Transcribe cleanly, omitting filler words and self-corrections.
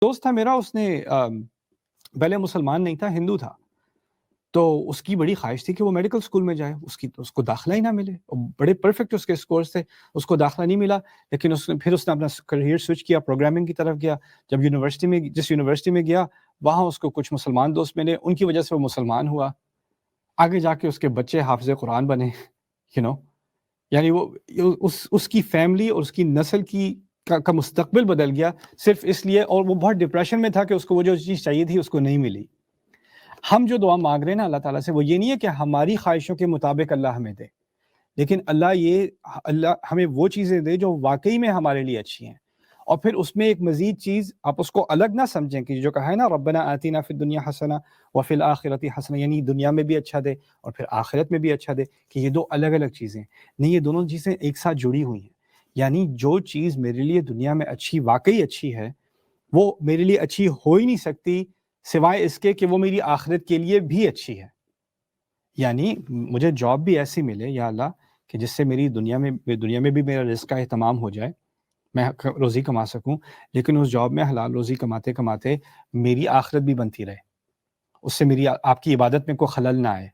دوست تھا میرا، اس نے پہلے مسلمان نہیں تھا، ہندو تھا، تو اس کی بڑی خواہش تھی کہ وہ میڈیکل اسکول میں جائے، اس کو داخلہ ہی نہ ملے، بڑے پرفیکٹ اس کے اسکورز تھے، اس کو داخلہ نہیں ملا، لیکن پھر اس نے اپنا کریئر سوئچ کیا، پروگرامنگ کی طرف گیا، جب جس یونیورسٹی میں گیا وہاں اس کو کچھ مسلمان دوست ملے، ان کی وجہ سے وہ مسلمان ہوا، آگے جا کے اس کے بچے حافظ قرآن بنے، یو نو یعنی وہ اس کی فیملی اور اس کی نسل کا مستقبل بدل گیا صرف اس لیے، اور وہ بہت ڈپریشن میں تھا کہ اس کو وہ جو چیز چاہیے تھی اس کو نہیں ملی۔ ہم جو دعا مانگ رہے ہیں نا اللہ تعالیٰ سے، وہ یہ نہیں ہے کہ ہماری خواہشوں کے مطابق اللہ ہمیں دے، لیکن اللہ ہمیں وہ چیزیں دے جو واقعی میں ہمارے لیے اچھی ہیں، اور پھر اس میں ایک مزید چیز آپ اس کو الگ نہ سمجھیں کہ جو کہا ہے نا ربنا آتینا فی الدنیا حسنہ وفی الآخرۃ حسنہ، یعنی دنیا میں بھی اچھا دے اور پھر آخرت میں بھی اچھا دے، کہ یہ دو الگ الگ چیزیں نہیں، یہ دونوں چیزیں ایک ساتھ جڑی ہوئی ہیں۔ یعنی جو چیز میرے لیے دنیا میں اچھی، واقعی اچھی ہے، وہ میرے لیے اچھی ہو ہی نہیں سکتی سوائے اس کے کہ وہ میری آخرت کے لیے بھی اچھی ہے۔ یعنی مجھے جاب بھی ایسی ملے یا اللہ کہ جس سے میری دنیا میں بھی میرا رزق کا اہتمام ہو جائے، میں روزی کما سکوں، لیکن اس جاب میں حلال روزی کماتے کماتے میری آخرت بھی بنتی رہے، اس سے میری آپ کی عبادت میں کوئی خلل نہ آئے۔